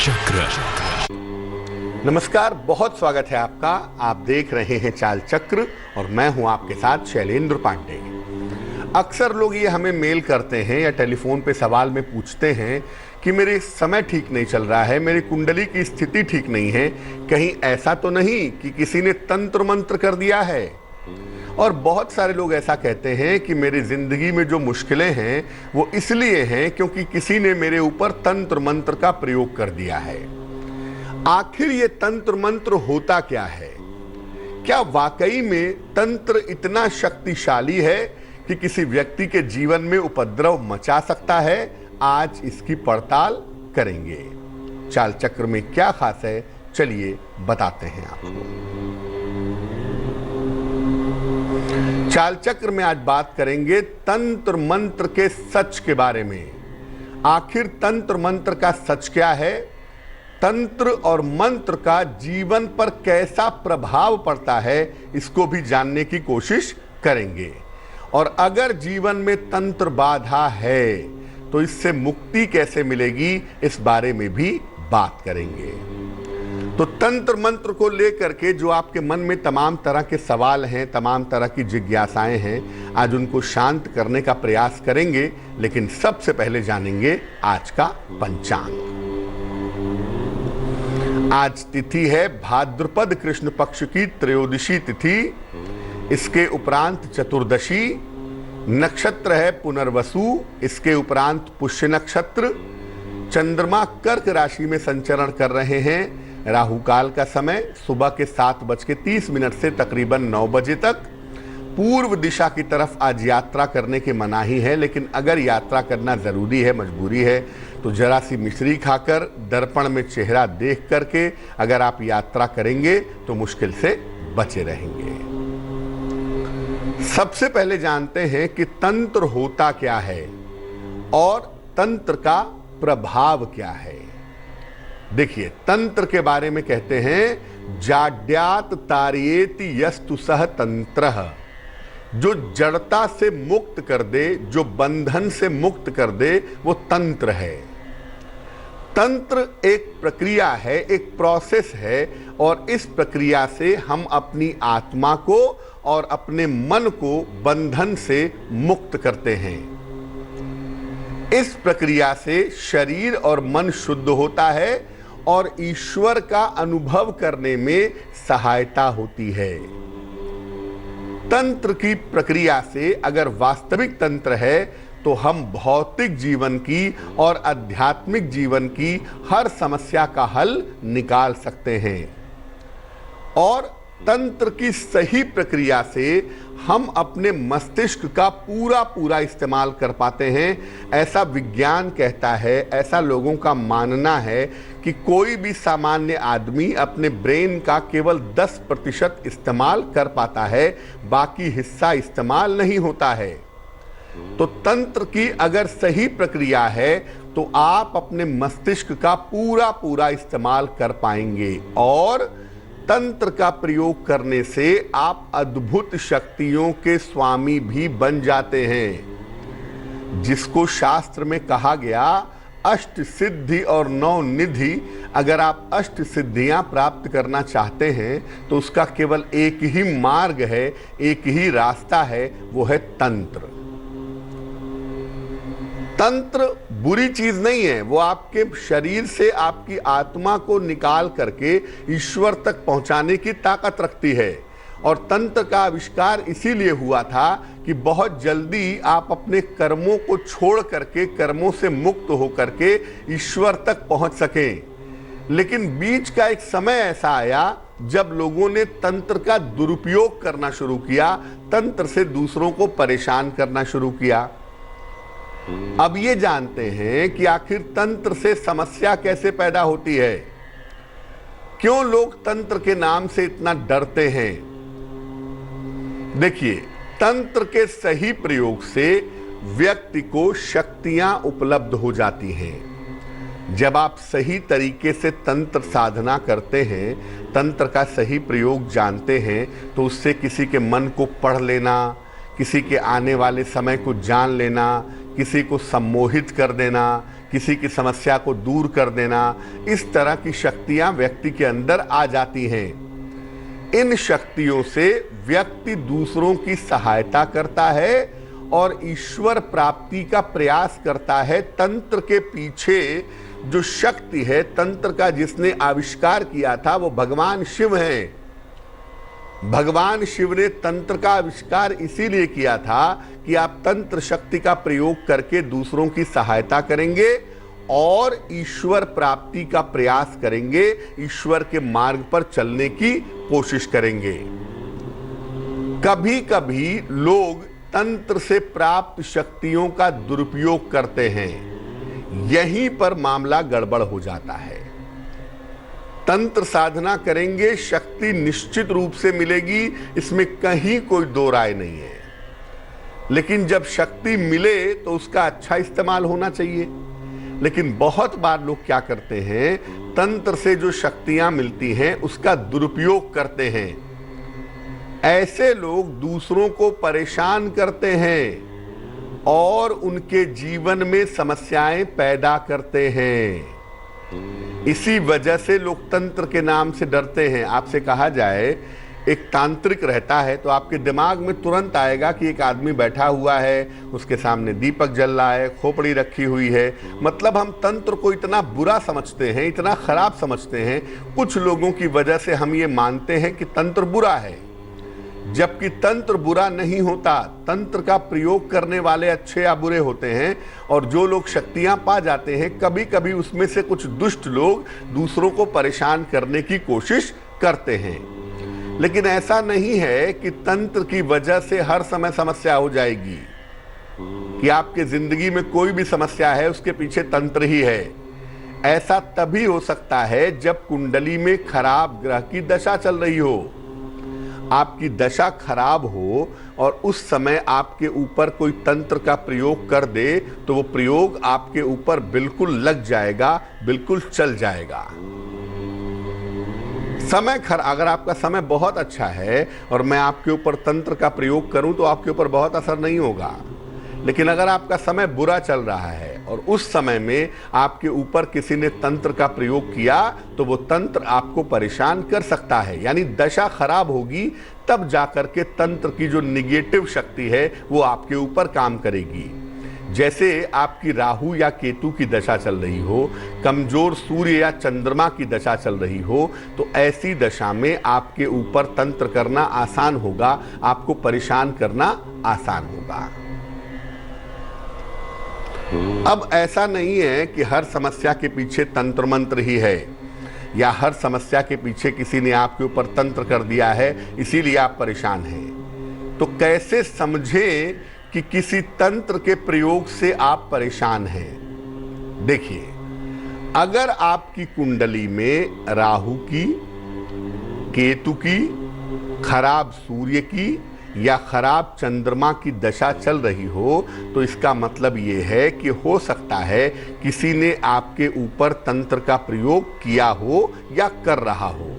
चक्र। नमस्कार, बहुत स्वागत है आपका। आप देख रहे हैं चाल चक्र और मैं हूं आपके साथ शैलेंद्र पांडे। अक्सर लोग ये हमें मेल करते हैं या टेलीफोन पे सवाल में पूछते हैं कि मेरे समय ठीक नहीं चल रहा है, मेरी कुंडली की स्थिति ठीक नहीं है, कहीं ऐसा तो नहीं कि किसी ने तंत्र मंत्र कर दिया है। और बहुत सारे लोग ऐसा कहते हैं कि मेरी जिंदगी में जो मुश्किलें हैं वो इसलिए हैं क्योंकि किसी ने मेरे ऊपर तंत्र मंत्र का प्रयोग कर दिया है। आखिर ये तंत्र मंत्र होता क्या है? क्या वाकई में तंत्र इतना शक्तिशाली है कि किसी व्यक्ति के जीवन में उपद्रव मचा सकता है? आज इसकी पड़ताल करेंगे। चाल चक्र में क्या खास है, चलिए बताते हैं आपको। चाल चक्र में आज बात करेंगे तंत्र मंत्र के सच के बारे में। आखिर तंत्र मंत्र का सच क्या है? तंत्र और मंत्र का जीवन पर कैसा प्रभाव पड़ता है, इसको भी जानने की कोशिश करेंगे। और अगर जीवन में तंत्र बाधा है तो इससे मुक्ति कैसे मिलेगी, इस बारे में भी बात करेंगे। तो तंत्र मंत्र को लेकर के जो आपके मन में तमाम तरह के सवाल हैं, तमाम तरह की जिज्ञासाएं हैं, आज उनको शांत करने का प्रयास करेंगे। लेकिन सबसे पहले जानेंगे आज का पंचांग। आज तिथि है भाद्रपद कृष्ण पक्ष की त्रयोदशी तिथि। इसके उपरांत चतुर्दशी। नक्षत्र है पुनर्वसु। इसके उपरांत पुष्य नक्षत्र। चंद्रमा कर्क राशि में संचरण कर रहे हैं। राहु काल का समय सुबह के 7:30 से तकरीबन 9 बजे तक। पूर्व दिशा की तरफ आज यात्रा करने की मनाही है, लेकिन अगर यात्रा करना जरूरी है, मजबूरी है, तो जरा सी मिश्री खाकर दर्पण में चेहरा देख करके अगर आप यात्रा करेंगे तो मुश्किल से बचे रहेंगे। सबसे पहले जानते हैं कि तंत्र होता क्या है और तंत्र का प्रभाव क्या है। देखिए, तंत्र के बारे में कहते हैं जाड्यात तारयेति यस्तु सह तंत्रः। जो जड़ता से मुक्त कर दे, जो बंधन से मुक्त कर दे, वो तंत्र है। तंत्र एक प्रक्रिया है, एक प्रोसेस है, और इस प्रक्रिया से हम अपनी आत्मा को और अपने मन को बंधन से मुक्त करते हैं। इस प्रक्रिया से शरीर और मन शुद्ध होता है और ईश्वर का अनुभव करने में सहायता होती है। तंत्र की प्रक्रिया से अगर वास्तविक तंत्र है तो हम भौतिक जीवन की और आध्यात्मिक जीवन की हर समस्या का हल निकाल सकते हैं। और तंत्र की सही प्रक्रिया से हम अपने मस्तिष्क का पूरा इस्तेमाल कर पाते हैं। ऐसा विज्ञान कहता है, ऐसा लोगों का मानना है कि कोई भी सामान्य आदमी अपने ब्रेन का केवल 10% इस्तेमाल कर पाता है, बाकी हिस्सा इस्तेमाल नहीं होता है। तो तंत्र की अगर सही प्रक्रिया है तो आप अपने मस्तिष्क का पूरा इस्तेमाल कर पाएंगे और तंत्र का प्रयोग करने से आप अद्भुत शक्तियों के स्वामी भी बन जाते हैं। जिसको शास्त्र में कहा गया अष्ट सिद्धि और 9 निधि। अगर आप अष्ट सिद्धियां प्राप्त करना चाहते हैं तो उसका केवल एक ही मार्ग है, एक ही रास्ता है, वो है तंत्र। तंत्र बुरी चीज नहीं है, वो आपके शरीर से आपकी आत्मा को निकाल करके ईश्वर तक पहुंचाने की ताकत रखती है। और तंत्र का आविष्कार इसीलिए हुआ था कि बहुत जल्दी आप अपने कर्मों को छोड़ करके, कर्मों से मुक्त होकर के ईश्वर तक पहुंच सकें। लेकिन बीच का एक समय ऐसा आया जब लोगों ने तंत्र का दुरुपयोग करना शुरू किया, तंत्र से दूसरों को परेशान करना शुरू किया। अब ये जानते हैं कि आखिर तंत्र से समस्या कैसे पैदा होती है, क्यों लोग तंत्र के नाम से इतना डरते हैं। देखिए, तंत्र के सही प्रयोग से व्यक्ति को शक्तियां उपलब्ध हो जाती हैं। जब आप सही तरीके से तंत्र साधना करते हैं, तंत्र का सही प्रयोग जानते हैं, तो उससे किसी के मन को पढ़ लेना, किसी के आने वाले समय को जान लेना, किसी को सम्मोहित कर देना, किसी की समस्या को दूर कर देना, इस तरह की शक्तियां व्यक्ति के अंदर आ जाती हैं। इन शक्तियों से व्यक्ति दूसरों की सहायता करता है और ईश्वर प्राप्ति का प्रयास करता है। तंत्र के पीछे जो शक्ति है, तंत्र का जिसने आविष्कार किया था वो भगवान शिव हैं। भगवान शिव ने तंत्र का आविष्कार इसीलिए किया था कि आप तंत्र शक्ति का प्रयोग करके दूसरों की सहायता करेंगे और ईश्वर प्राप्ति का प्रयास करेंगे, ईश्वर के मार्ग पर चलने की कोशिश करेंगे। कभी कभी लोग तंत्र से प्राप्त शक्तियों का दुरुपयोग करते हैं, यहीं पर मामला गड़बड़ हो जाता है। तंत्र साधना करेंगे, शक्ति निश्चित रूप से मिलेगी, इसमें कहीं कोई दो राय नहीं है। लेकिन जब शक्ति मिले तो उसका अच्छा इस्तेमाल होना चाहिए। लेकिन बहुत बार लोग क्या करते हैं, तंत्र से जो शक्तियां मिलती हैं उसका दुरुपयोग करते हैं। ऐसे लोग दूसरों को परेशान करते हैं और उनके जीवन में समस्याएं पैदा करते हैं। इसी वजह से लोग तंत्र के नाम से डरते हैं। आपसे कहा जाए एक तांत्रिक रहता है तो आपके दिमाग में तुरंत आएगा कि एक आदमी बैठा हुआ है, उसके सामने दीपक जल रहा है, खोपड़ी रखी हुई है। मतलब हम तंत्र को इतना बुरा समझते हैं, इतना खराब समझते हैं। कुछ लोगों की वजह से हम ये मानते हैं कि तंत्र बुरा है, जबकि तंत्र बुरा नहीं होता। तंत्र का प्रयोग करने वाले अच्छे या बुरे होते हैं, और जो लोग शक्तियां पा जाते हैं कभी कभी उसमें से कुछ दुष्ट लोग दूसरों को परेशान करने की कोशिश करते हैं। लेकिन ऐसा नहीं है कि तंत्र की वजह से हर समय समस्या हो जाएगी, कि आपके जिंदगी में कोई भी समस्या है उसके पीछे तंत्र ही है। ऐसा तभी हो सकता है जब कुंडली में खराब ग्रह की दशा चल रही हो, आपकी दशा खराब हो और उस समय आपके ऊपर कोई तंत्र का प्रयोग कर दे तो वो प्रयोग आपके ऊपर बिल्कुल लग जाएगा, बिल्कुल चल जाएगा। अगर आपका समय बहुत अच्छा है और मैं आपके ऊपर तंत्र का प्रयोग करूं तो आपके ऊपर बहुत असर नहीं होगा। लेकिन अगर आपका समय बुरा चल रहा है और उस समय में आपके ऊपर किसी ने तंत्र का प्रयोग किया तो वो तंत्र आपको परेशान कर सकता है। यानी दशा खराब होगी तब जाकर के तंत्र की जो निगेटिव शक्ति है वो आपके ऊपर काम करेगी। जैसे आपकी राहु या केतु की दशा चल रही हो, कमजोर सूर्य या चंद्रमा की दशा चल रही हो, तो ऐसी दशा में आपके ऊपर तंत्र करना आसान होगा, आपको परेशान करना आसान होगा। अब ऐसा नहीं है कि हर समस्या के पीछे तंत्र मंत्र ही है, या हर समस्या के पीछे किसी ने आपके ऊपर तंत्र कर दिया है इसीलिए आप परेशान हैं। तो कैसे समझें कि किसी तंत्र के प्रयोग से आप परेशान हैं? देखिए, अगर आपकी कुंडली में राहु की, केतु की, खराब सूर्य की या खराब चंद्रमा की दशा चल रही हो तो इसका मतलब ये है कि हो सकता है किसी ने आपके ऊपर तंत्र का प्रयोग किया हो या कर रहा हो।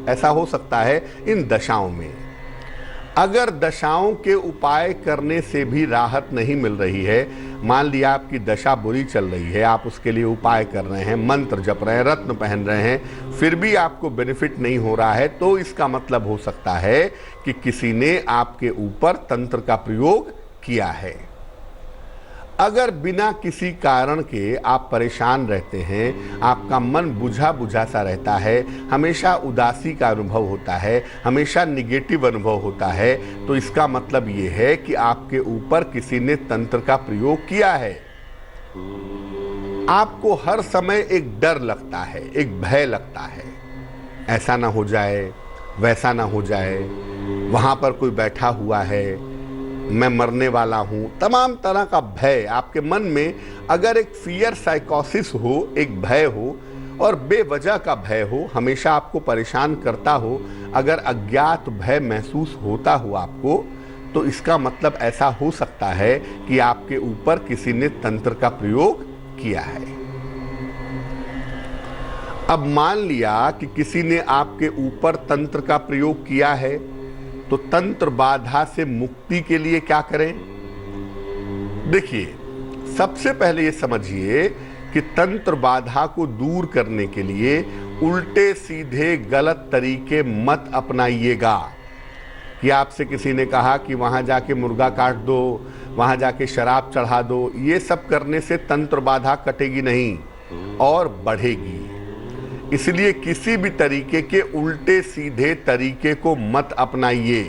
ऐसा हो सकता है इन दशाओं में। अगर दशाओं के उपाय करने से भी राहत नहीं मिल रही है, मान लिया आपकी दशा बुरी चल रही है, आप उसके लिए उपाय कर रहे हैं, मंत्र जप रहे हैं, रत्न पहन रहे हैं, फिर भी आपको बेनिफिट नहीं हो रहा है, तो इसका मतलब हो सकता है कि किसी ने आपके ऊपर तंत्र का प्रयोग किया है। अगर बिना किसी कारण के आप परेशान रहते हैं, आपका मन बुझा बुझा सा रहता है, हमेशा उदासी का अनुभव होता है, हमेशा निगेटिव अनुभव होता है, तो इसका मतलब ये है कि आपके ऊपर किसी ने तंत्र का प्रयोग किया है। आपको हर समय एक डर लगता है, एक भय लगता है, ऐसा ना हो जाए, वैसा ना हो जाए, वहाँ पर कोई बैठा हुआ है, मैं मरने वाला हूं। तमाम तरह का भय आपके मन में, अगर एक फियर साइकोसिस हो, एक भय हो और बेवजह का भय हो, हमेशा आपको परेशान करता हो, अगर अज्ञात भय महसूस होता हो आपको, तो इसका मतलब ऐसा हो सकता है कि आपके ऊपर किसी ने तंत्र का प्रयोग किया है। अब मान लिया कि किसी ने आपके ऊपर तंत्र का प्रयोग किया है, तो तंत्र बाधा से मुक्ति के लिए क्या करें? देखिए, सबसे पहले ये समझिए कि तंत्र बाधा को दूर करने के लिए उल्टे सीधे गलत तरीके मत अपनाइएगा। कि आपसे किसी ने कहा कि वहां जाके मुर्गा काट दो, वहां जाके शराब चढ़ा दो, ये सब करने से तंत्र बाधा कटेगी नहीं और बढ़ेगी। इसलिए किसी भी तरीके के उल्टे सीधे तरीके को मत अपनाइए।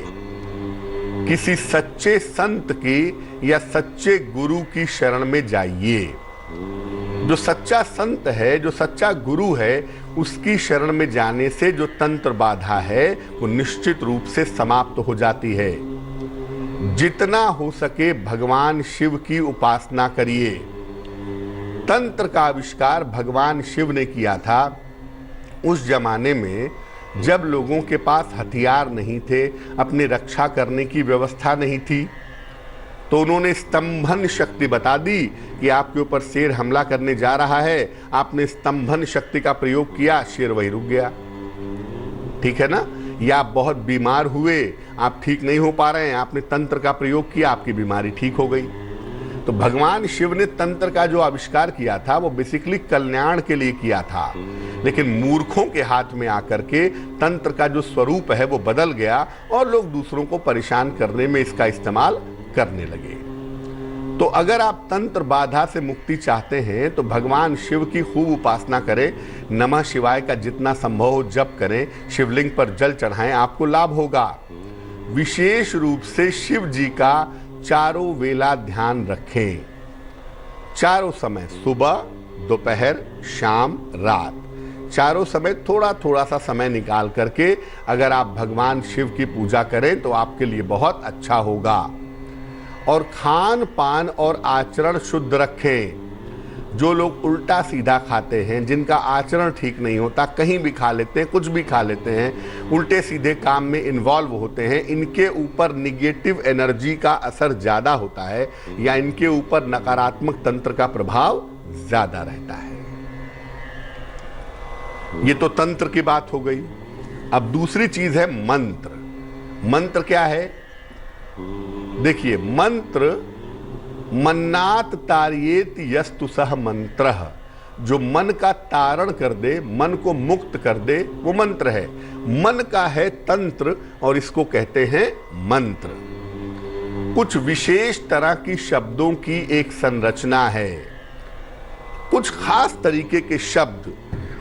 किसी सच्चे संत की या सच्चे गुरु की शरण में जाइए। जो सच्चा संत है, जो सच्चा गुरु है, उसकी शरण में जाने से जो तंत्र बाधा है वो निश्चित रूप से समाप्त हो जाती है। जितना हो सके भगवान शिव की उपासना करिए। तंत्र का आविष्कार भगवान शिव ने किया था उस जमाने में जब लोगों के पास हथियार नहीं थे, अपनी रक्षा करने की व्यवस्था नहीं थी। तो उन्होंने स्तंभन शक्ति बता दी कि आपके ऊपर शेर हमला करने जा रहा है। आपने स्तंभन शक्ति का प्रयोग किया, शेर वहीं रुक गया। ठीक है ना? या आप बहुत बीमार हुए, आप ठीक नहीं हो पा रहे हैं, आपने तंत्र का प्रयोग किया, आपकी बीमारी ठीक हो गई। तो भगवान शिव ने तंत्र का जो आविष्कार किया था वो बेसिकली कल्याण के लिए किया था, लेकिन मूर्खों के हाथ में आकर के तंत्र का जो स्वरूप है वो बदल गया और लोग दूसरों को परेशान करने में इसका इस्तेमाल करने लगे। तो अगर आप तंत्र बाधा से मुक्ति चाहते हैं तो भगवान शिव की खूब उपासना करें। नमः शिवाय का जितना संभव हो जप करें, शिवलिंग पर जल चढ़ाएं, आपको लाभ होगा। विशेष रूप से शिव जी का चारों वेला ध्यान रखें। चारों समय, सुबह, दोपहर, शाम, रात, चारों समय थोड़ा थोड़ा सा समय निकाल करके अगर आप भगवान शिव की पूजा करें तो आपके लिए बहुत अच्छा होगा। और खान पान और आचरण शुद्ध रखें। जो लोग उल्टा सीधा खाते हैं, जिनका आचरण ठीक नहीं होता, कहीं भी खा लेते हैं, कुछ भी खा लेते हैं, उल्टे सीधे काम में इन्वॉल्व होते हैं, इनके ऊपर निगेटिव एनर्जी का असर ज़्यादा होता है या इनके ऊपर नकारात्मक तंत्र का प्रभाव ज़्यादा रहता है। ये तो तंत्र की बात हो गई। अब दूसरी चीज है मंत्र। मंत्र क्या है? देखिए, मंत्र मन्नात तारयेत यस्तु सह मंत्र, जो मन का तारण कर दे, मन को मुक्त कर दे, वो मंत्र है। मन का है तंत्र और इसको कहते हैं मंत्र। कुछ विशेष तरह की शब्दों की एक संरचना है। कुछ खास तरीके के शब्द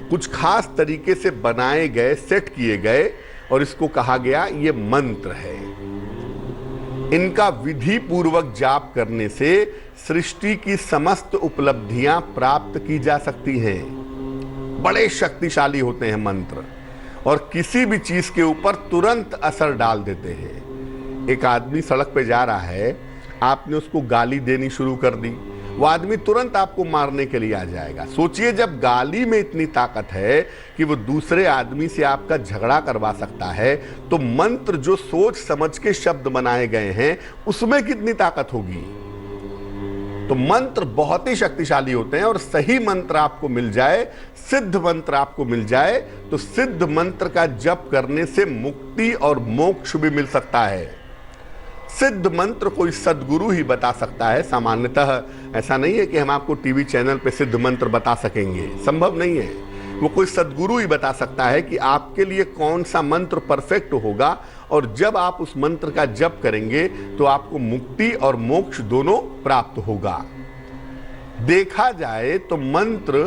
कुछ खास तरीके से बनाए गए, सेट किए गए और इसको कहा गया ये मंत्र है। इनका विधि पूर्वक जाप करने से सृष्टि की समस्त उपलब्धियां प्राप्त की जा सकती हैं। बड़े शक्तिशाली होते हैं मंत्र और किसी भी चीज के ऊपर तुरंत असर डाल देते हैं। एक आदमी सड़क पे जा रहा है, आपने उसको गाली देनी शुरू कर दी, वो आदमी तुरंत आपको मारने के लिए आ जाएगा। सोचिए, जब गाली में इतनी ताकत है कि वो दूसरे आदमी से आपका झगड़ा करवा सकता है, तो मंत्र जो सोच समझ के शब्द बनाए गए हैं उसमें कितनी ताकत होगी। तो मंत्र बहुत ही शक्तिशाली होते हैं और सही मंत्र आपको मिल जाए, सिद्ध मंत्र आपको मिल जाए, तो सिद्ध मंत्र का जप करने से मुक्ति और मोक्ष भी मिल सकता है। सिद्ध मंत्र कोई सद्गुरु ही बता सकता है। सामान्यतः ऐसा नहीं है कि हम आपको टीवी चैनल पे सिद्ध मंत्र बता सकेंगे, संभव नहीं है। वो कोई सद्गुरु ही बता सकता है कि आपके लिए कौन सा मंत्र परफेक्ट होगा और जब आप उस मंत्र का जप करेंगे तो आपको मुक्ति और मोक्ष दोनों प्राप्त होगा। देखा जाए तो मंत्र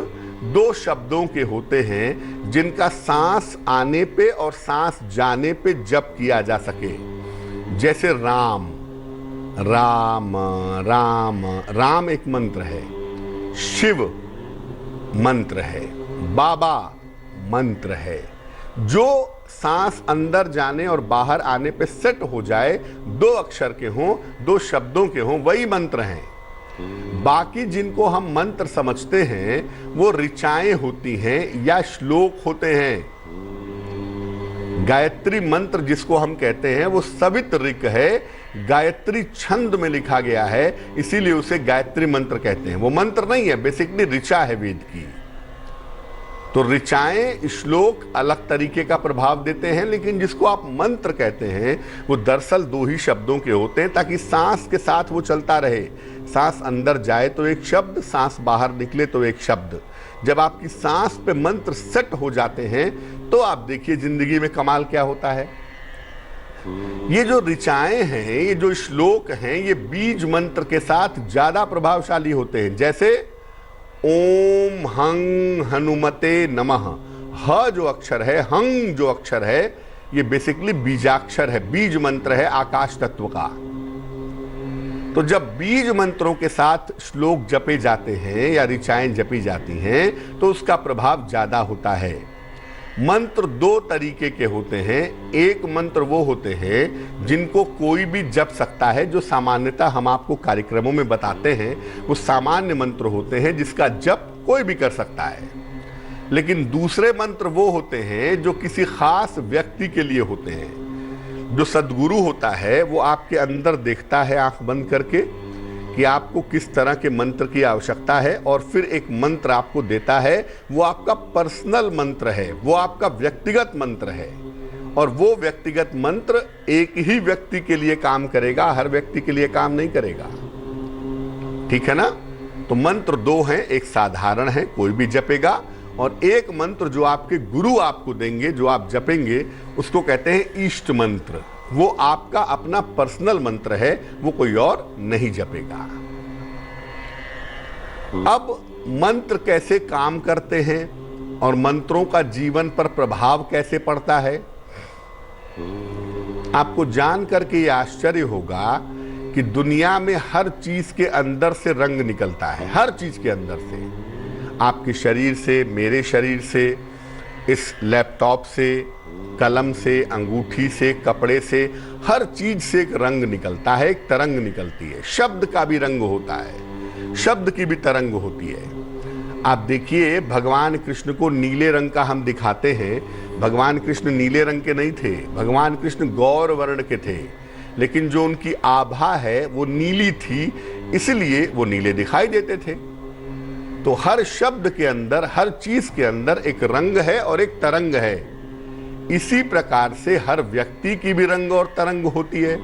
दो शब्दों के होते हैं जिनका सांस आने पे और सांस जाने पे जप किया जा सके। जैसे राम, राम राम, राम एक मंत्र है, शिव मंत्र है, बाबा मंत्र है। जो सांस अंदर जाने और बाहर आने पे सेट हो जाए, दो अक्षर के हों, दो शब्दों के हों, वही मंत्र हैं। बाकी जिनको हम मंत्र समझते हैं वो ऋचाएं होती हैं या श्लोक होते हैं। गायत्री मंत्र जिसको हम कहते हैं वो सवित ऋक है, गायत्री छंद में लिखा गया है, इसीलिए उसे गायत्री मंत्र कहते हैं। वो मंत्र नहीं है, बेसिकली ऋचा है वेद की। तो ऋचाएं, श्लोक अलग तरीके का प्रभाव देते हैं, लेकिन जिसको आप मंत्र कहते हैं वो दरअसल दो ही शब्दों के होते हैं, ताकि सांस के साथ वो चलता रहे। सांस अंदर जाए तो एक शब्द, सांस बाहर निकले तो एक शब्द। जब आपकी सांस पे मंत्र सेट हो जाते हैं तो आप देखिए जिंदगी में कमाल क्या होता है। ये जो ऋचाएं हैं, ये जो श्लोक हैं, ये बीज मंत्र के साथ ज्यादा प्रभावशाली होते हैं। जैसे ओम हंग हनुमते नमः, ह जो अक्षर है, हंग जो अक्षर है, ये बेसिकली बीजाक्षर है, बीज मंत्र है आकाश तत्व का। तो जब बीज मंत्रों के साथ श्लोक जपे जाते हैं या ऋचाएं जपी जाती हैं तो उसका प्रभाव ज्यादा होता है। मंत्र दो तरीके के होते हैं। एक मंत्र वो होते हैं जिनको कोई भी जप सकता है, जो सामान्यतः हम आपको कार्यक्रमों में बताते हैं वो सामान्य मंत्र होते हैं जिसका जप कोई भी कर सकता है। लेकिन दूसरे मंत्र वो होते हैं जो किसी खास व्यक्ति के लिए होते हैं। जो सद्गुरु होता है वो आपके अंदर देखता है आंख बंद करके कि आपको किस तरह के मंत्र की आवश्यकता है, और फिर एक मंत्र आपको देता है। वो आपका पर्सनल मंत्र है, वो आपका व्यक्तिगत मंत्र है, और वो व्यक्तिगत मंत्र एक ही व्यक्ति के लिए काम करेगा, हर व्यक्ति के लिए काम नहीं करेगा। ठीक है ना? तो मंत्र दो हैं, एक साधारण है, कोई भी जपेगा, और एक मंत्र जो आपके गुरु आपको देंगे, जो आप जपेंगे, उसको कहते हैं इष्ट मंत्र। वो आपका अपना पर्सनल मंत्र है, वो कोई और नहीं जपेगा। अब मंत्र कैसे काम करते हैं और मंत्रों का जीवन पर प्रभाव कैसे पड़ता है, आपको जान करके ये आश्चर्य होगा कि दुनिया में हर चीज के अंदर से रंग निकलता है, हर चीज के अंदर से। आपके शरीर से, मेरे शरीर से, इस लैपटॉप से, कलम से, अंगूठी से, कपड़े से, हर चीज से एक रंग निकलता है, एक तरंग निकलती है। शब्द का भी रंग होता है, शब्द की भी तरंग होती है। आप देखिए भगवान कृष्ण को नीले रंग का हम दिखाते हैं। भगवान कृष्ण नीले रंग के नहीं थे, भगवान कृष्ण गौर वर्ण के थे, लेकिन जो उनकी आभा है वो नीली थी, इसलिए वो नीले दिखाई देते थे। तो हर शब्द के अंदर, हर चीज के अंदर एक रंग है और एक तरंग है। इसी प्रकार से हर व्यक्ति की भी रंग और तरंग होती है।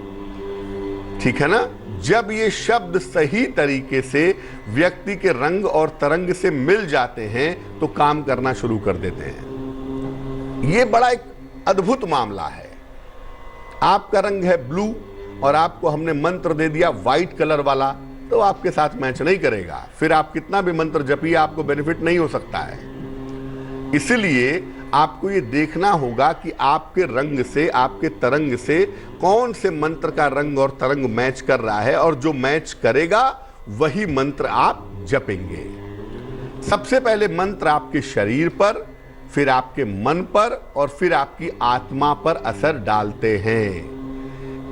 ठीक है ना? जब ये शब्द सही तरीके से व्यक्ति के रंग और तरंग से मिल जाते हैं तो काम करना शुरू कर देते हैं। ये बड़ा एक अद्भुत मामला है। आपका रंग है ब्लू और आपको हमने मंत्र दे दिया व्हाइट कलर वाला, तो आपके साथ मैच नहीं करेगा। फिर आप कितना भी मंत्र जपिए, आपको बेनिफिट नहीं हो सकता है। इसलिए आपको ये देखना होगा कि आपके रंग से, आपके तरंग से कौन से मंत्र का रंग और तरंग मैच कर रहा है, और जो मैच करेगा वही मंत्र आप जपेंगे। सबसे पहले मंत्र आपके शरीर पर, फिर आपके मन पर, और फिर आपकी आत्मा पर असर डालते हैं।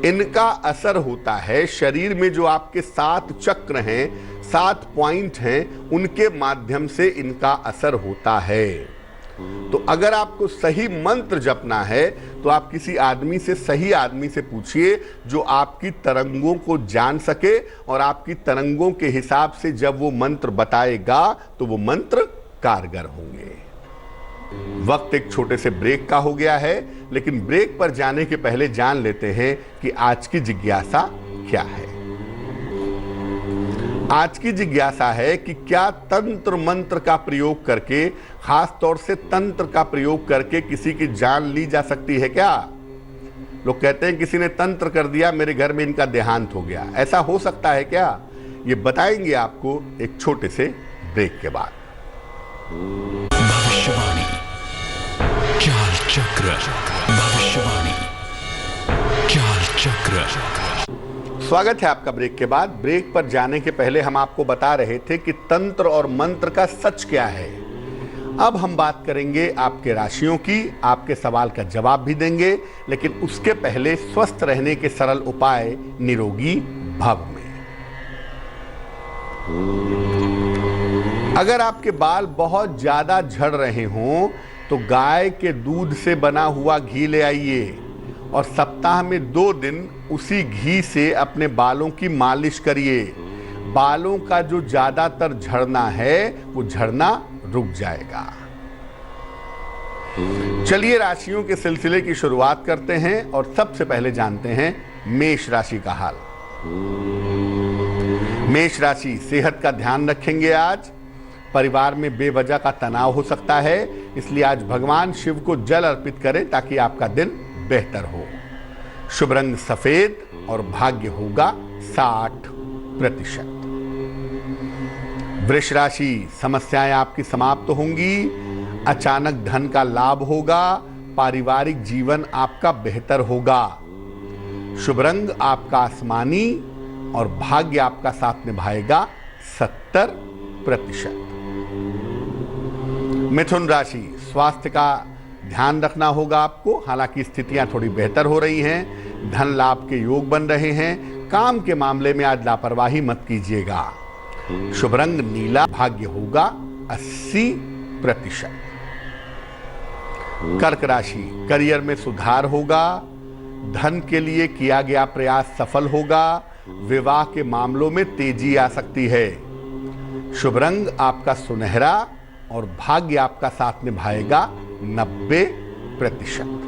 इनका असर होता है शरीर में जो आपके 7 चक्र हैं, 7 पॉइंट हैं, उनके माध्यम से इनका असर होता है। तो अगर आपको सही मंत्र जपना है तो आप किसी आदमी से, सही आदमी से पूछिए जो आपकी तरंगों को जान सके, और आपकी तरंगों के हिसाब से जब वो मंत्र बताएगा तो वो मंत्र कारगर होंगे। वक्त एक छोटे से ब्रेक का हो गया है, लेकिन ब्रेक पर जाने के पहले जान लेते हैं कि आज की जिज्ञासा क्या है। आज की जिज्ञासा है कि क्या तंत्र मंत्र का प्रयोग करके, खास तौर से तंत्र का प्रयोग करके किसी की जान ली जा सकती है क्या? लोग कहते हैं किसी ने तंत्र कर दिया, मेरे घर में इनका देहांत हो गया। ऐसा हो सकता है क्या? ये बताएंगे आपको एक छोटे से ब्रेक के बाद। भविष्यवाणी चाल चक्र, भविष्यवाणी चाल चक्र। स्वागत है आपका ब्रेक के बाद। ब्रेक पर जाने के पहले हम आपको बता रहे थे कि तंत्र और मंत्र का सच क्या है। अब हम बात करेंगे आपके राशियों की, आपके सवाल का जवाब भी देंगे, लेकिन उसके पहले स्वस्थ रहने के सरल उपाय निरोगी भव में। अगर आपके बाल बहुत ज्यादा झड़ रहे हों तो गाय के दूध से बना हुआ घी ले आइए, और सप्ताह में 2 दिन उसी घी से अपने बालों की मालिश करिए। बालों का जो ज्यादातर झड़ना है वो झड़ना रुक जाएगा। चलिए राशियों के सिलसिले की शुरुआत करते हैं और सबसे पहले जानते हैं मेष राशि का हाल। मेष राशि, सेहत का ध्यान रखेंगे। आज परिवार में बेवजह का तनाव हो सकता है, इसलिए आज भगवान शिव को जल अर्पित करें ताकि आपका दिन बेहतर हो। शुभ रंग सफेद और भाग्य होगा 60%। वृष राशि, समस्याएं आपकी समाप्त होंगी, अचानक धन का लाभ होगा, पारिवारिक जीवन आपका बेहतर होगा। शुभ रंग आपका आसमानी और भाग्य आपका साथ निभाएगा 70%। मिथुन राशि, स्वास्थ्य का ध्यान रखना होगा आपको, हालांकि स्थितियां थोड़ी बेहतर हो रही हैं, धन लाभ के योग बन रहे हैं। काम के मामले में आज लापरवाही मत कीजिएगा। शुभ रंग नीला, भाग्य होगा 80%। कर्क राशि, करियर में सुधार होगा, धन के लिए किया गया प्रयास सफल होगा, विवाह के मामलों में तेजी आ सकती है। शुभ रंग आपका सुनहरा और भाग्य आपका साथ निभाएगा 90%।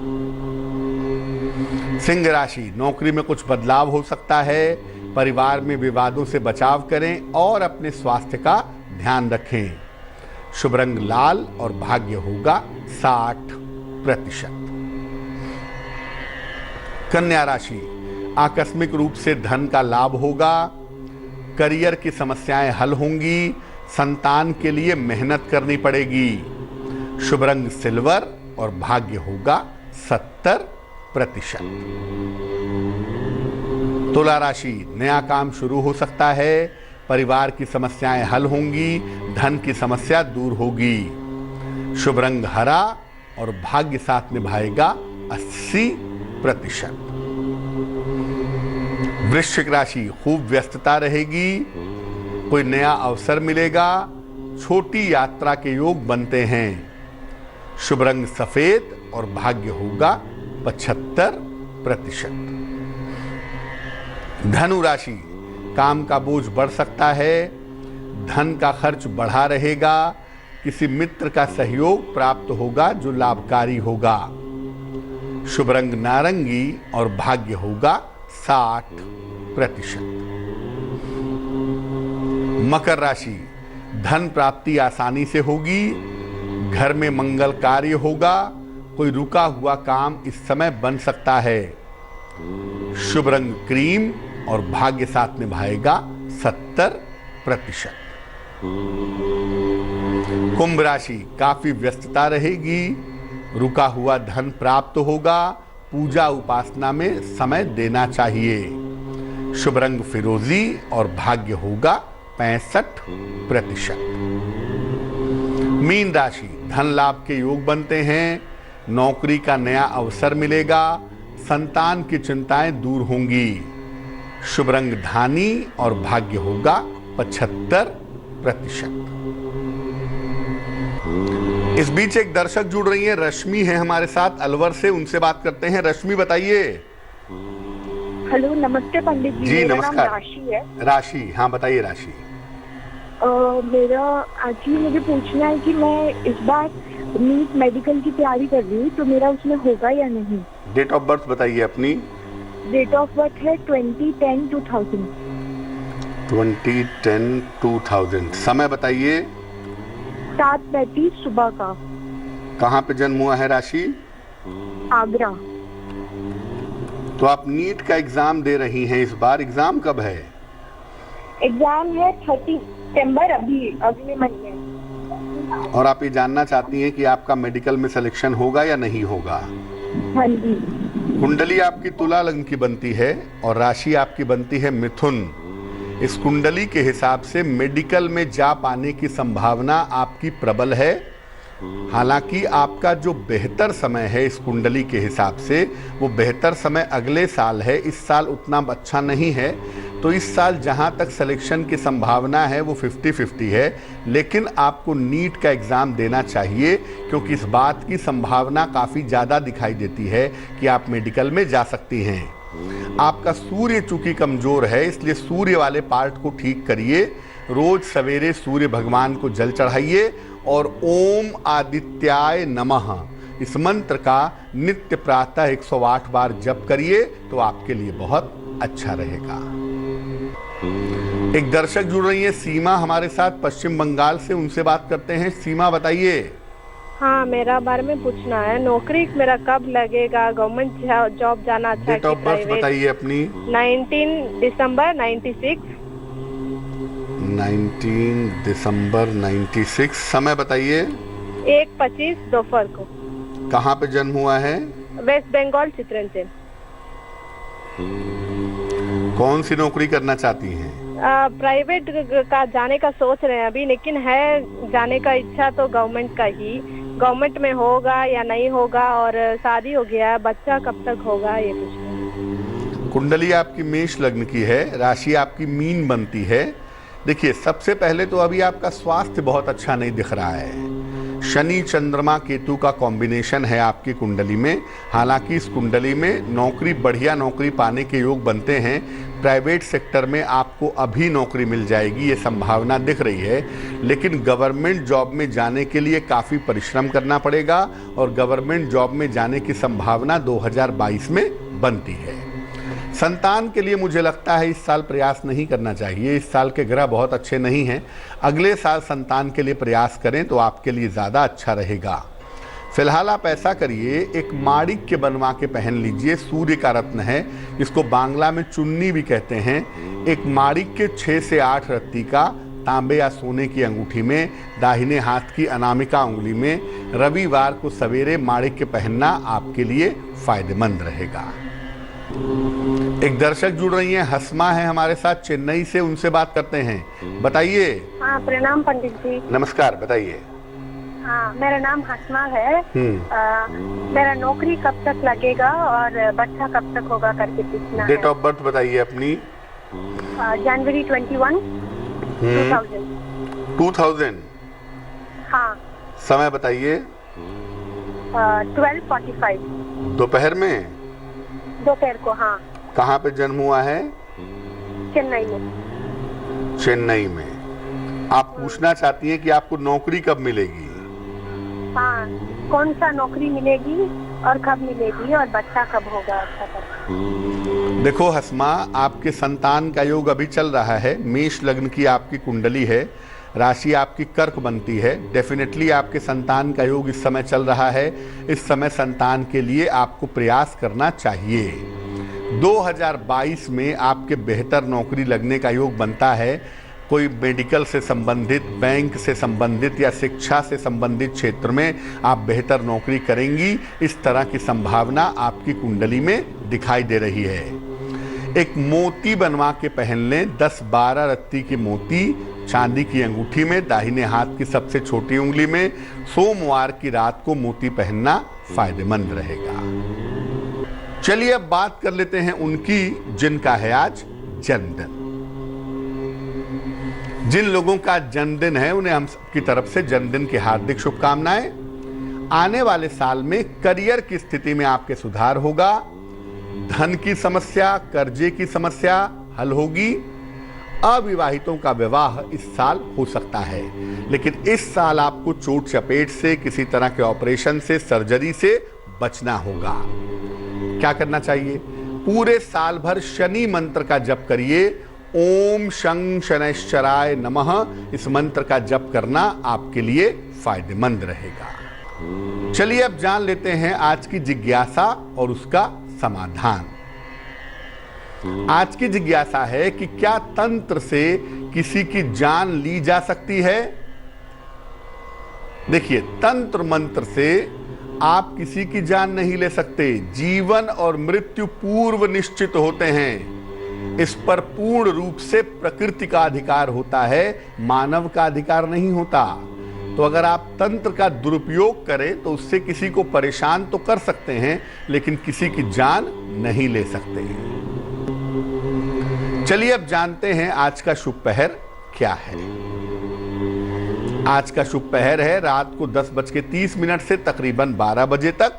सिंह राशि, नौकरी में कुछ बदलाव हो सकता है, परिवार में विवादों से बचाव करें और अपने स्वास्थ्य का ध्यान रखें। शुभ रंग लाल और भाग्य होगा 60%। कन्या राशि, आकस्मिक रूप से धन का लाभ होगा, करियर की समस्याएं हल होंगी, संतान के लिए मेहनत करनी पड़ेगी। शुभ रंग सिल्वर और भाग्य होगा 70%। तुला राशि, नया काम शुरू हो सकता है, परिवार की समस्याएं हल होंगी, धन की समस्या दूर होगी। शुभ रंग हरा और भाग्य साथ निभाएगा 80%। वृश्चिक राशि, खूब व्यस्तता रहेगी, कोई नया अवसर मिलेगा, छोटी यात्रा के योग बनते हैं। शुभ रंग सफेद और भाग्य होगा 75%। धनु राशि, काम का बोझ बढ़ सकता है, धन का खर्च बढ़ा रहेगा, किसी मित्र का सहयोग प्राप्त होगा जो लाभकारी होगा। शुभ रंग नारंगी और भाग्य होगा 60%। मकर राशि, धन प्राप्ति आसानी से होगी, घर में मंगल कार्य होगा, कोई रुका हुआ काम इस समय बन सकता है। शुभ रंग क्रीम और भाग्य साथ निभाएगा 70%। कुंभ राशि, काफी व्यस्तता रहेगी, रुका हुआ धन प्राप्त होगा, पूजा उपासना में समय देना चाहिए। शुभ रंग फिरोजी और भाग्य होगा 65%। मीन राशि, धन लाभ के योग बनते हैं, नौकरी का नया अवसर मिलेगा, संतान की चिंताएं दूर होंगी। शुभ रंग धानी और भाग्य होगा 75%। इस बीच एक दर्शक जुड़ रही हैं, रश्मि है हमारे साथ अलवर से, उनसे बात करते हैं। रश्मि बताइए। हेलो, नमस्ते पंडित जी। जी मेरा नमस्कार। नाम राशि है। राशि, हाँ बताइए राशि। मेरा एक्चुअली मुझे पूछना है कि मैं इस बार नीट मेडिकल की तैयारी कर रही हूँ, तो मेरा उसमें होगा या नहीं। डेट ऑफ बर्थ बताइए अपनी। डेट ऑफ बर्थ है 2010-2000। 2010-2000। समय बताइए। 7:35 सुबह का। कहाँ पे जन्म हुआ है राशि? आगरा। तो आप नीट का एग्जाम दे रही हैं इस बार, एग्जाम कब है? एग्जाम है 30 सितंबर, अगले महीने। और आप ये जानना चाहती हैं कि आपका मेडिकल में सिलेक्शन होगा या नहीं होगा? हाँ जी। कुंडली आपकी तुला लग्न की बनती है और राशि आपकी बनती है मिथुन। इस कुंडली के हिसाब से मेडिकल में जा पाने की संभावना आपकी प्रबल है। हालांकि आपका जो बेहतर समय है इस कुंडली के हिसाब से, वो बेहतर समय अगले साल है, इस साल उतना अच्छा नहीं है। तो इस साल जहां तक सिलेक्शन की संभावना है वो 50-50 है, लेकिन आपको नीट का एग्ज़ाम देना चाहिए, क्योंकि इस बात की संभावना काफ़ी ज़्यादा दिखाई देती है कि आप मेडिकल में जा सकती हैं। आपका सूर्य चूंकि कमज़ोर है, इसलिए सूर्य वाले पार्ट को ठीक करिए। रोज़ सवेरे सूर्य भगवान को जल चढ़ाइए और ओम आदित्याय नमः इस मंत्र का नित्य प्रातः 108 बार जप करिए तो आपके लिए बहुत अच्छा रहेगा। एक दर्शक जुड़ रही है सीमा हमारे साथ पश्चिम बंगाल से, उनसे बात करते हैं। सीमा बताइए। हाँ, मेरा बारे में पूछना है, नौकरी मेरा कब लगेगा, गवर्नमेंट जॉब जाना अच्छा डेट ऑफ बर्थ बताइए अपनी। 19 दिसंबर 96। 19 दिसंबर 96। समय बताइए। 1:25 दोपहर को। कहाँ पे जन्म हुआ है? वेस्ट बंगाल चित्रंजन। कौन सी नौकरी करना चाहती हैं? प्राइवेट का जाने का सोच रहे हैं अभी, लेकिन है जाने का इच्छा तो गवर्नमेंट का ही। गवर्नमेंट में होगा या नहीं होगा, और शादी हो गया, बच्चा कब तक होगा ये पूछना। कुंडली आपकी मेष लग्न की है, राशि आपकी मीन बनती है। देखिए, सबसे पहले तो अभी आपका स्वास्थ्य बहुत अच्छा नहीं दिख रहा है। शनि चंद्रमा केतु का कॉम्बिनेशन है आपकी कुंडली में। हालांकि इस कुंडली में नौकरी, बढ़िया नौकरी पाने के योग बनते हैं। प्राइवेट सेक्टर में आपको अभी नौकरी मिल जाएगी, ये संभावना दिख रही है। लेकिन गवर्नमेंट जॉब में जाने के लिए काफ़ी परिश्रम करना पड़ेगा, और गवर्नमेंट जॉब में जाने की संभावना 2022 में बनती है। संतान के लिए मुझे लगता है इस साल प्रयास नहीं करना चाहिए। इस साल के ग्रह बहुत अच्छे नहीं हैं। अगले साल संतान के लिए प्रयास करें तो आपके लिए ज़्यादा अच्छा रहेगा। फिलहाल आप ऐसा करिए, एक माणिक्य बनवा के पहन लीजिए। सूर्य का रत्न है, इसको बांग्ला में चुन्नी भी कहते हैं। एक माणिक्य 6 से 8 रत्ती का तांबे या सोने की अंगूठी में, दाहिने हाथ की अनामिका उंगली में, रविवार को सवेरे माणिक्य पहनना आपके लिए फायदेमंद रहेगा। एक दर्शक जुड़ रही हैं, हसमा है हमारे साथ चेन्नई से, उनसे बात करते हैं। बताइए। हाँ, प्रणाम पंडित जी। नमस्कार, बताइए। हाँ, मेरा नाम हसमा है। मेरा नौकरी कब तक लगेगा और बच्चा कब तक होगा करके पूछना है। डेट ऑफ बर्थ बताइए अपनी। जनवरी 21, 2000। हाँ। समय बताइए। 12:45 दोपहर में, दोपहर को। हाँ। कहाँ पे जन्म हुआ है? चेन्नई में। चेन्नई में। आप पूछना चाहती हैं कि आपको नौकरी कब मिलेगी? हाँ, कौन सा नौकरी मिलेगी और कब मिलेगी, और बच्चा कब होगा अच्छा कर। देखो हसमा, आपके संतान का योग अभी चल रहा है। मेष लग्न की आपकी कुंडली है, राशि आपकी कर्क बनती है। डेफिनेटली आपके संतान का योग इस समय चल रहा है। इस समय संतान के लिए आपको प्रयास करना चाहिए। 2022 में आपके बेहतर नौकरी लगने का योग बनता है। कोई मेडिकल से संबंधित, बैंक से संबंधित या शिक्षा से संबंधित क्षेत्र में आप बेहतर नौकरी करेंगी, इस तरह की संभावना आपकी कुंडली में दिखाई दे रही है। एक मोती बनवा के पहन लें, 10-12 रत्ती की मोती चांदी की अंगूठी में, दाहिने हाथ की सबसे छोटी उंगली में। सोमवार की रात को मोती पहनना फायदेमंद रहेगा। चलिए अब बात कर लेते हैं उनकी जिनका है आज जन्मदिन। जिन लोगों का जन्मदिन है उन्हें हम सबकी तरफ से जन्मदिन की हार्दिक शुभकामनाएं। आने वाले साल में करियर की स्थिति में आपके सुधार होगा। धन की समस्या, कर्जे की समस्या हल होगी। अविवाहितों का विवाह इस साल हो सकता है, लेकिन इस साल आपको चोट चपेट से, किसी तरह के ऑपरेशन से, सर्जरी से बचना होगा। क्या करना चाहिए? पूरे साल भर शनि मंत्र का जप करिए। ओम शं शनैश्चराय नमः, इस मंत्र का जप करना आपके लिए फायदेमंद रहेगा। चलिए अब जान लेते हैं आज की जिज्ञासा और उसका समाधान। आज की जिज्ञासा है कि क्या तंत्र से किसी की जान ली जा सकती है? देखिए, तंत्र मंत्र से आप किसी की जान नहीं ले सकते। जीवन और मृत्यु पूर्व निश्चित होते हैं। इस पर पूर्ण रूप से प्रकृति का अधिकार होता है, मानव का अधिकार नहीं होता। तो अगर आप तंत्र का दुरुपयोग करें तो उससे किसी को परेशान तो कर सकते हैं, लेकिन किसी की जान नहीं ले सकते हैं। चलिए अब जानते हैं आज का शुभ पहर क्या है। आज का शुभ पहर है रात को 10:30 से तकरीबन 12 बजे तक।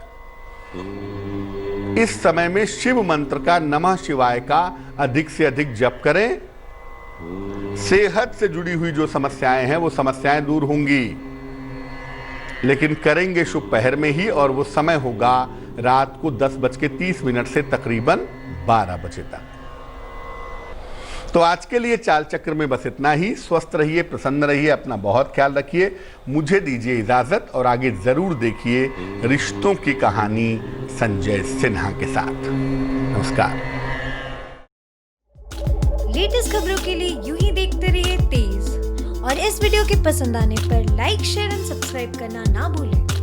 इस समय में शिव मंत्र का नमः शिवाय का अधिक से अधिक जप करें। सेहत से जुड़ी हुई जो समस्याएं हैं वो समस्याएं दूर होंगी। लेकिन करेंगे शुभ पहर में ही, और वो समय होगा रात को 10:30 से तकरीबन 12 बजे तक। तो आज के लिए चाल चक्र में बस इतना ही। स्वस्थ रहिए, प्रसन्न रहिए, अपना बहुत ख्याल रखिए। मुझे दीजिए इजाजत और आगे जरूर देखिए रिश्तों की कहानी संजय सिन्हा के साथ। नमस्कार। लेटेस्ट खबरों के लिए यूं ही देखते रहिए तेज, और इस वीडियो के पसंद आने पर लाइक, शेयर एंड सब्सक्राइब करना ना भूलें।